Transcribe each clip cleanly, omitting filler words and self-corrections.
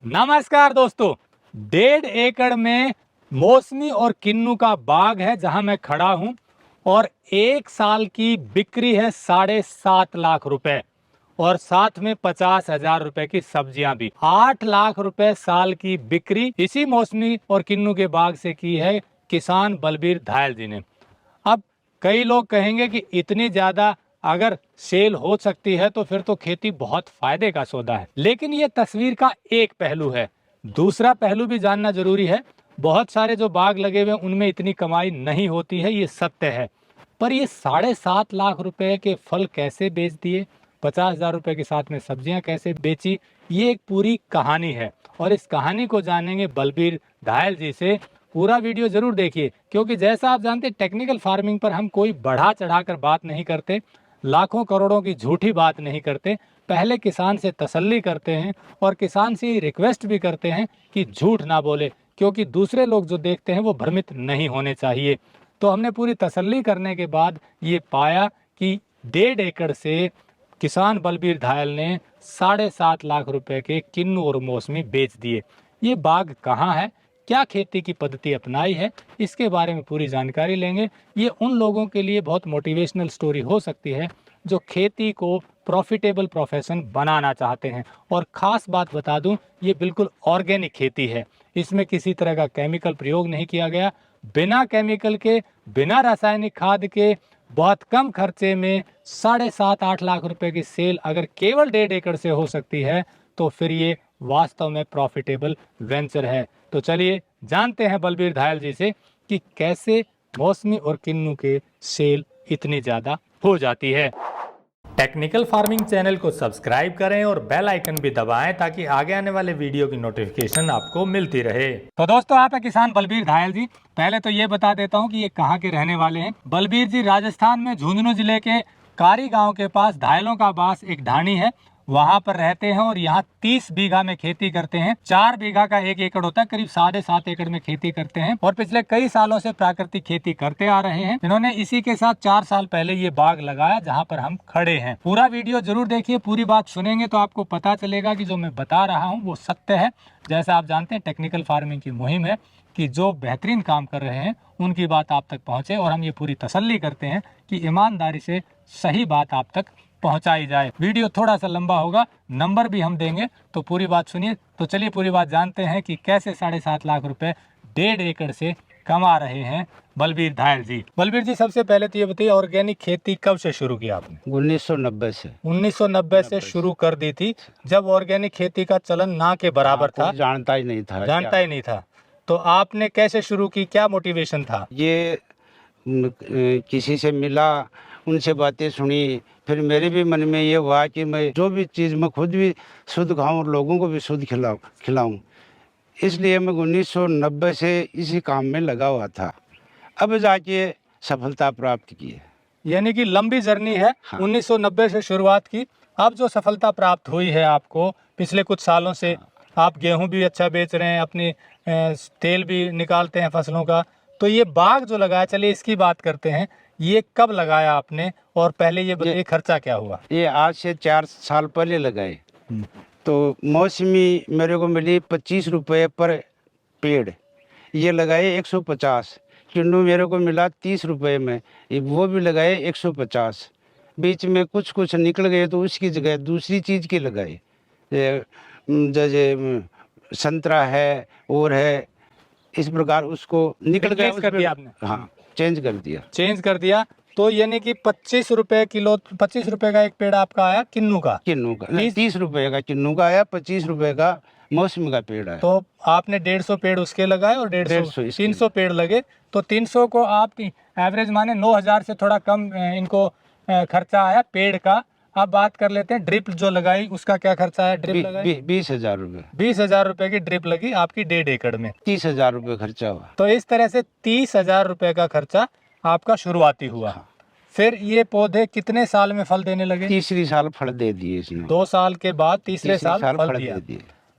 नमस्कार दोस्तों, 1.5 एकड़ में मौसमी और किन्नू का बाग है जहां मैं खड़ा हूं और 1 साल की बिक्री है 7.5 लाख रुपए और साथ में 50,000 रुपए की सब्जियां भी। 8 लाख रुपए साल की बिक्री इसी मौसमी और किन्नू के बाग से की है किसान बलबीर धायल जी ने। अब कई लोग कहेंगे कि इतनी ज्यादा अगर सेल हो सकती है तो फिर तो खेती बहुत फायदे का सौदा है, लेकिन ये तस्वीर का एक पहलू है। दूसरा पहलू भी जानना जरूरी है। बहुत सारे जो बाग लगे हुए हैं उनमें इतनी कमाई नहीं होती है, ये सत्य है। पर ये 7.5 लाख रुपए के फल कैसे बेच दिए, 50,000 रुपए के साथ में सब्जियां कैसे बेची, ये एक पूरी कहानी है और इस कहानी को जानेंगे बलबीर धायल जी से। पूरा वीडियो जरूर देखिए, क्योंकि जैसा आप जानते हैं टेक्निकल फार्मिंग पर हम कोई बढ़ा चढ़ाकर बात नहीं करते, लाखों करोड़ों की झूठी बात नहीं करते। पहले किसान से तसल्ली करते हैं और किसान से रिक्वेस्ट भी करते हैं कि झूठ ना बोले, क्योंकि दूसरे लोग जो देखते हैं वो भ्रमित नहीं होने चाहिए। तो हमने पूरी तसल्ली करने के बाद ये पाया कि 1.5 एकड़ से किसान बलबीर धायल ने 7.5 लाख रुपए के किन्नू और मौसमी बेच दिए। ये बाग कहाँ है, क्या खेती की पद्धति अपनाई है, इसके बारे में पूरी जानकारी लेंगे। ये उन लोगों के लिए बहुत मोटिवेशनल स्टोरी हो सकती है जो खेती को प्रॉफिटेबल प्रोफेशन बनाना चाहते हैं। और ख़ास बात बता दूं, ये बिल्कुल ऑर्गेनिक खेती है, इसमें किसी तरह का केमिकल प्रयोग नहीं किया गया। बिना केमिकल के, बिना रासायनिक खाद के, बहुत कम खर्चे में 7.5-8 लाख रुपए की सेल अगर केवल 1.5 एकड़ से हो सकती है तो फिर ये वास्तव में प्रॉफिटेबल वेंचर है। तो चलिए जानते हैं बलबीर धायल जी से कि कैसे मौसमी और किन्नू के सेल इतनी ज्यादा हो जाती है। टेक्निकल फार्मिंग चैनल को सब्सक्राइब करें और बेल आइकन भी दबाएं ताकि आगे आने वाले वीडियो की नोटिफिकेशन आपको मिलती रहे। तो दोस्तों, आप है किसान बलबीर धायल जी। पहले तो ये बता देता हूँ कि ये कहाँ के रहने वाले हैं। बलबीर जी राजस्थान में झुंझुनू जिले के कारी गांव के पास धायलों का बास एक ढाणी है, वहां पर रहते हैं और यहाँ 30 बीघा में खेती करते हैं। 4 बीघा का 1 एकड़ होता है, करीब 7.5 एकड़ में खेती करते हैं और पिछले कई सालों से प्राकृतिक खेती करते आ रहे हैं। इन्होंने इसी के साथ 4 साल पहले ये बाग लगाया जहाँ पर हम खड़े हैं। पूरा वीडियो जरूर देखिए, पूरी बात सुनेंगे तो आपको पता चलेगा कि जो मैं बता रहा हूँ वो सत्य है। जैसा आप जानते हैं टेक्निकल फार्मिंग की मुहिम है कि जो बेहतरीन काम कर रहे हैं उनकी बात आप तक पहुंचे और हम ये पूरी तसल्ली करते हैं कि ईमानदारी से सही बात आप तक पहुंचाई जाए। वीडियो थोड़ा सा लंबा होगा, नंबर भी हम देंगे, तो पूरी बात सुनिए। तो चलिए पूरी बात जानते हैं कि कैसे 7.5 लाख रुपए 1.5 एकड़ से कमा रहे हैं बलबीर धायल जी। बलबीर जी, सबसे पहले तो ये बताइए, ऑर्गेनिक खेती कब से शुरू की आपने? 1990 से। 1990 से शुरू कर दी थी, जब ऑर्गेनिक खेती का चलन ना के बराबर था, जानता ही नहीं था। जानता ही नहीं था। तो आपने कैसे शुरू की, क्या मोटिवेशन था? ये किसी से मिला, उनसे बातें सुनी, फिर मेरे भी मन में ये हुआ कि मैं जो भी चीज़ मैं खुद भी शुद्ध खाऊं और लोगों को भी शुद्ध खिलाऊं। इसलिए मैं 1990 से इसी काम में लगा हुआ था। अब जाके सफलता प्राप्त की है। यानी कि लंबी जर्नी है। हाँ। 1990 से शुरुआत की, अब जो सफलता प्राप्त हुई है आपको पिछले कुछ सालों से, आप गेहूं भी अच्छा बेच रहे हैं, अपनी तेल भी निकालते हैं फसलों का। तो ये बाग जो लगाया, चलिए इसकी बात करते हैं। ये कब लगाया आपने और पहले ये बताइए खर्चा क्या हुआ? ये आज से 4 साल पहले लगाए। तो मौसमी मेरे को मिली 25 रुपये पर पेड़, ये लगाए 150। किन्नू मेरे को मिला 30 रुपये में, ये वो भी लगाए 150। बीच में कुछ कुछ निकल गए तो उसकी जगह दूसरी चीज़ के लगाए, जैसे संतरा है और है, इस प्रकार उसको निकल गया। कर दिया आपने? हाँ, चेंज कर दिया। तो यानी कि 25 रुपए किलो, 25 रुपए का एक पेड़ आपका आया किन्नू का? 30 रुपये का किन्नू का आया, 25 रुपये का मौसमी का पेड़ आया। तो आपने 150 पेड़ उसके लगाए और 150 300 पेड़ लगे। तो 300 को आप एवरेज माने 9,000 से थोड़ा कम इनको खर्चा आया पेड़ का। अब बात कर लेते हैं ड्रिप जो लगाई, उसका क्या खर्चा आया? ड्रिप लगाई 20,000 रुपये। 20,000 रुपए की ड्रिप लगी आपकी 1.5 एकड़ में। 30,000 रुपये खर्चा हुआ। तो इस तरह से 30,000 रुपए का खर्चा आपका शुरुआती हुआ। हाँ। फिर ये पौधे कितने साल में फल देने लगे? तीसरी साल फल दे दिए इसने। 2 साल के बाद तीसरे साल फल दिया।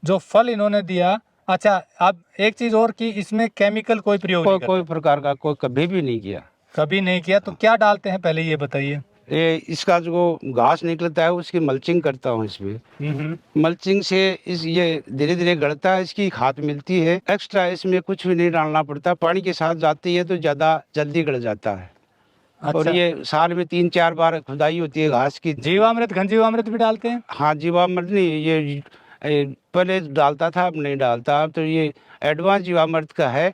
जो फल इन्होंने दिया, अच्छा अब एक चीज और की, इसमें केमिकल कोई प्रयोग कोई प्रकार का कोई कभी भी नहीं किया। कभी नहीं किया। तो क्या डालते हैं पहले ये बताइए? ये इसका जो घास निकलता है उसकी मल्चिंग करता हूँ इसमें। मल्चिंग से इस ये धीरे धीरे गलता है, इसकी खाद मिलती है। एक्स्ट्रा इसमें कुछ भी नहीं डालना पड़ता, पानी के साथ जाती है तो ज़्यादा जल्दी गल जाता है। और अच्छा, ये साल में 3-4 बार खुदाई होती है घास की। जीवामृत घन जीवामृत भी डालते हैं? हाँ, जीवामृत नहीं, ये पहले डालता था, अब नहीं डालता। अब तो ये एडवांस जीवामृत का है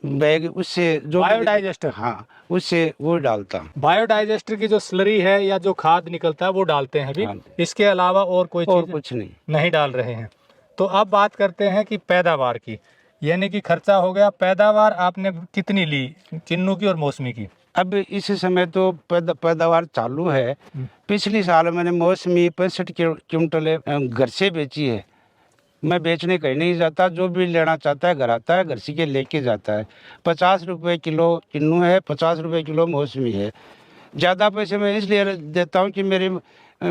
बैग, उससे जो बायोडाइजेस्टर। हाँ, उससे वो डालता हूँ। बायोडाइजेस्टर की जो स्लरी है या जो खाद निकलता है वो डालते हैं अभी, हाँ। इसके अलावा और कोई और चीज़ कुछ नहीं। नहीं डाल रहे हैं। तो अब बात करते हैं कि पैदावार की, यानी कि खर्चा हो गया। पैदावार आपने कितनी ली किन्नू की और मौसमी की? अब इस समय तो पैदावार चालू है। पिछली साल मैंने मौसमी 65 क्विंटल घर से बेची है। मैं बेचने कहीं नहीं जाता, जो भी लेना चाहता है घर आता है, घर से के लेके जाता है। 50 रुपये किलो किन्नू है, 50 रुपये किलो मौसमी है। ज़्यादा पैसे मैं इसलिए देता हूँ कि मेरे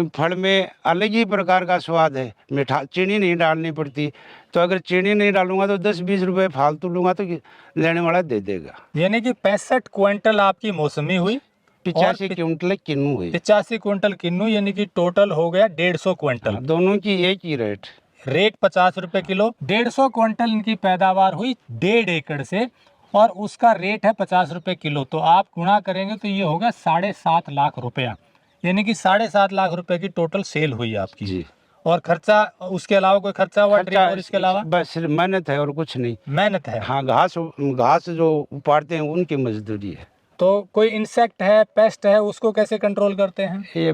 फल में अलग ही प्रकार का स्वाद है, मीठा, चीनी नहीं डालनी पड़ती। तो अगर चीनी नहीं डालूंगा तो 10-20 रुपये फालतू लूँगा तो लेने वाला दे देगा। यानी कि 65 क्विंटल आपकी मौसमी हुई, 85 क्विंटल किन्नू हुई। 85 क्विंटल किन्नू, यानी कि टोटल हो गया 150 क्विंटल। हाँ, दोनों की एक ही रेट। रेट 50 रुपए किलो। 150 क्विंटल इनकी पैदावार हुई 1.5 एकड़ से, और उसका रेट है 50 रुपए किलो। तो आप गुणा करेंगे तो ये होगा 7.5 लाख रुपया, यानी कि 7.5 लाख रुपए की टोटल सेल हुई आपकी जी। और खर्चा उसके अलावा कोई खर्चा हुआ ड्रिप और इसके अलावा? बस सिर्फ मेहनत है और कुछ नहीं। मेहनत है। हाँ, घास जो उपाड़ते हैं उनकी मजदूरी है। तो कोई इंसेक्ट है, पेस्ट है, उसको कैसे कंट्रोल करते हैं? ये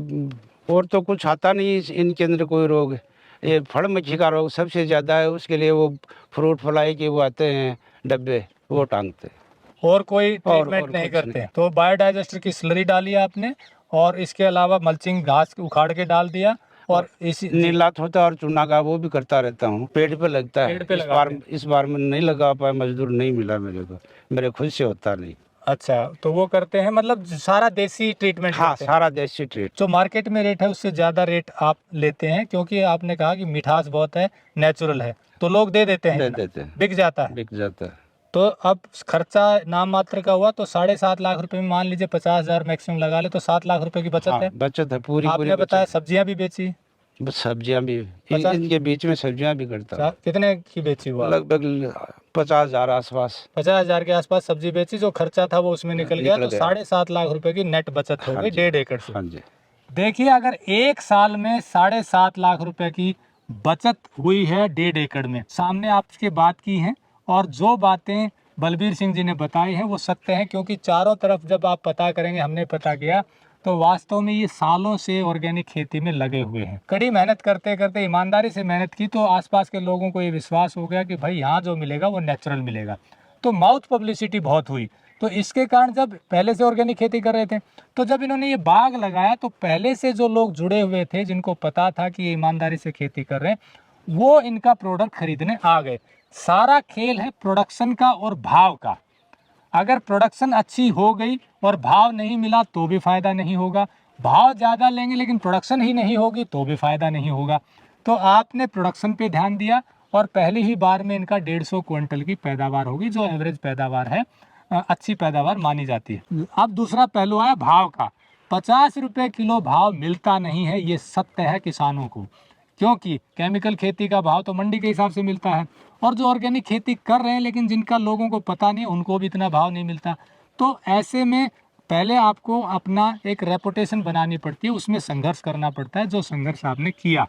और तो कुछ आता नहीं इनके अंदर कोई रोग। ये फल मक्खी का रोग सबसे ज़्यादा है, उसके लिए वो फ्रूट फ्लाई के वो आते हैं डब्बे, वो टांगते हैं। और कोई ट्रीटमेंट नहीं कुछ करते? तो बायोडाइजेस्टर की स्लरी डाली आपने, और इसके अलावा मल्चिंग घास उखाड़ के डाल दिया, और इसी नीलात होता है और चूना का वो भी करता रहता हूँ, पेड़ पे लगता है। पेड़ पे इस बार में नहीं लगा पाया, मजदूर नहीं मिला मेरे को, मेरे खुद से होता नहीं। अच्छा, तो वो करते हैं, मतलब सारा देसी ट्रीटमेंट हाँ, करते हैं। सारा देसी ट्रीट। जो मार्केट में रेट है उससे ज़्यादा रेट आप लेते हैं, क्योंकि आपने कहा कि मिठास बहुत है, नेचुरल है, तो लोग दे देते हैं, दे देते हैं, बिक जाता है। बिक जाता है। तो अब खर्चा नाम मात्र का हुआ, तो 7.5 लाख रुपए में मान लीजिए 50,000 मैक्सिमम लगा ले, तो 7 लाख रुपए की बचत हाँ, है। बचत है, पूरी आपने बताया सब्जियां भी बेची? बस सब्जियां भी, इनके बीच में सब्जियां भी करता हूँ। कितने की बेची हुआ? लगभग 50,000 आसपास। 50,000 के आसपास सब्जी बेची, जो खर्चा था वो उसमें निकल गया, तो 7.5 लाख रुपए की नेट बचत हो गई 1.5 एकड़ से। हाँ जी। देखिए, अगर एक साल में 7.5 लाख रुपए की बचत हुई है 1.5 एकड़ में, सामने आपके बात की है, और जो बातें बलबीर सिंह जी ने बताई हैं वो सत्य हैं, क्योंकि चारों तरफ जब आप पता करेंगे, हमने पता किया, तो वास्तव में ये सालों से ऑर्गेनिक खेती में लगे हुए हैं। कड़ी मेहनत करते करते, ईमानदारी से मेहनत की, तो आसपास के लोगों को ये विश्वास हो गया कि भाई यहाँ जो मिलेगा वो नेचुरल मिलेगा। तो माउथ पब्लिसिटी बहुत हुई। तो इसके कारण जब पहले से ऑर्गेनिक खेती कर रहे थे, तो जब इन्होंने ये बाग लगाया, तो पहले से जो लोग जुड़े हुए थे, जिनको पता था कि ये ईमानदारी से खेती कर रहे हैं, वो इनका प्रोडक्ट खरीदने आ गए। सारा खेल है प्रोडक्शन का और भाव का। अगर प्रोडक्शन अच्छी हो गई और भाव नहीं मिला तो भी फ़ायदा नहीं होगा, भाव ज़्यादा लेंगे लेकिन प्रोडक्शन ही नहीं होगी तो भी फ़ायदा नहीं होगा। तो आपने प्रोडक्शन पे ध्यान दिया, और पहली ही बार में इनका 150 क्विंटल की पैदावार होगी, जो एवरेज पैदावार है, अच्छी पैदावार मानी जाती है। अब दूसरा पहलू आया भाव का। 50 रुपये किलो भाव मिलता नहीं है, ये सत्य है किसानों को, क्योंकि केमिकल खेती का भाव तो मंडी के हिसाब से मिलता है, और जो ऑर्गेनिक खेती कर रहे हैं लेकिन जिनका लोगों को पता नहीं, उनको भी इतना भाव नहीं मिलता। तो ऐसे में पहले आपको अपना एक रेपुटेशन बनानी पड़ती है, उसमें संघर्ष करना पड़ता है, जो संघर्ष आपने किया।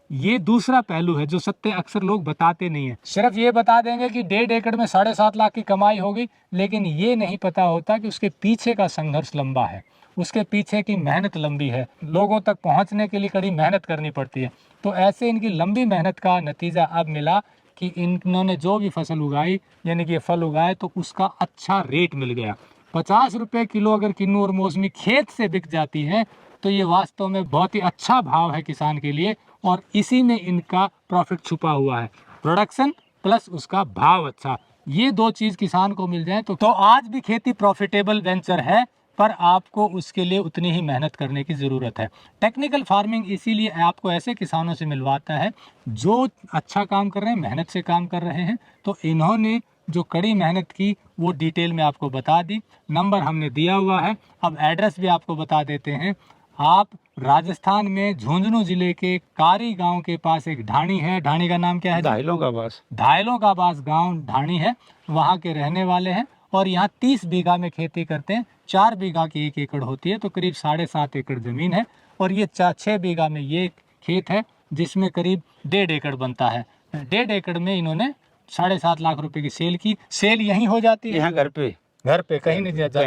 ये दूसरा पहलू है जो सत्य अक्सर लोग बताते नहीं है। सिर्फ ये बता देंगे कि 1.5 एकड़ में 7.5 लाख की कमाई होगी, लेकिन ये नहीं पता होता कि उसके पीछे का संघर्ष लंबा है, उसके पीछे की मेहनत लंबी है, लोगों तक पहुंचने के लिए कड़ी मेहनत करनी पड़ती है। तो ऐसे इनकी लंबी मेहनत का नतीजा अब मिला कि इन्होंने जो भी फसल उगाई, यानी कि फल उगाए, तो उसका अच्छा रेट मिल गया। 50 रुपये किलो अगर किन्नू और मौसमी खेत से बिक जाती है, तो ये वास्तव में बहुत ही अच्छा भाव है किसान के लिए, और इसी में इनका प्रॉफिट छुपा हुआ है। प्रोडक्शन प्लस उसका भाव अच्छा, ये दो चीज़ किसान को मिल जाए तो आज भी खेती प्रॉफिटेबल वेंचर है, पर आपको उसके लिए उतनी ही मेहनत करने की ज़रूरत है। टेक्निकल फार्मिंग इसीलिए आपको ऐसे किसानों से मिलवाता है जो अच्छा काम कर रहे हैं, मेहनत से काम कर रहे हैं। तो इन्होंने जो कड़ी मेहनत की वो डिटेल में आपको बता दी, नंबर हमने दिया हुआ है। अब एड्रेस भी आपको बता देते हैं। आप राजस्थान में झुंझुनू जिले के कारी गांव के पास एक ढाणी है, ढाणी का नाम क्या है? दाहिलों का बस। धायलों का बास गांव ढाणी है, वहाँ के रहने वाले हैं और यहाँ 30 बीघा में खेती करते हैं। 4 बीघा की 1 एकड़ होती है, तो करीब 7.5 एकड़ ज़मीन है। और ये 6 बीघा में ये खेत है जिसमें करीब 1.5 एकड़ बनता है। 1.5 एकड़ में इन्होंने 7.5 लाख रुपए की सेल की। सेल यहीं हो जाती है? यहाँ घर पे कहीं नहीं जाता?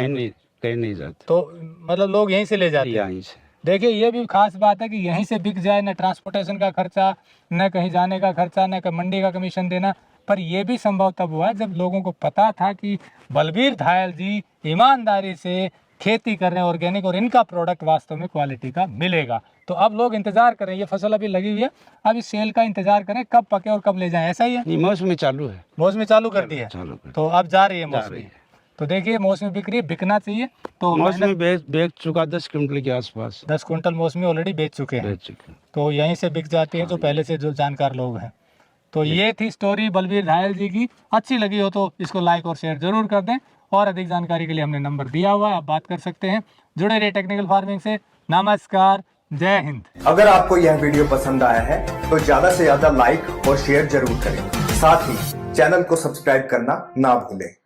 कहीं नहीं जाते। तो मतलब लोग यहीं से ले जाते हैं? यहीं से। देखिए ये भी खास बात है कि यहीं से बिक जाए, न ट्रांसपोर्टेशन का खर्चा, न कहीं जाने का खर्चा, न मंडी का कमीशन देना। पर यह भी संभव तब हुआ जब लोगों को पता था कि बलबीर धायल जी ईमानदारी से खेती कर रहे हैं ऑर्गेनिक, और इनका प्रोडक्ट वास्तव में क्वालिटी का मिलेगा। तो अब लोग इंतजार करें, ये फसल अभी लगी हुई है, अब इस सेल का इंतजार करें कब पके और कब ले जाएं। ऐसा ही है? नहीं, मौसमी चालू है। मौसमी चालू कर दी है? चालू कर। तो अब जा रही है जा मौसमी। रही है। तो देखिए मौसमी बिक रही है, बिकना चाहिए। तो मौसमी बेच चुका 10 क्विंटल के आसपास 10 कुंटल मौसमी ऑलरेडी बेच चुके हैं। बेच चुके। तो यहीं से बिक जाती है जो पहले से जो जानकार लोग हैं। तो ये थी स्टोरी बलबीर धायल जी की। अच्छी लगी हो तो इसको लाइक और शेयर जरूर कर दें, और अधिक जानकारी के लिए हमने नंबर दिया हुआ है, आप बात कर सकते हैं। जुड़े रहिए टेक्निकल फार्मिंग से। नमस्कार, जय हिंद। अगर आपको यह वीडियो पसंद आया है तो ज्यादा से ज्यादा लाइक और शेयर जरूर करें। साथ ही चैनल को सब्सक्राइब करना ना भूलें।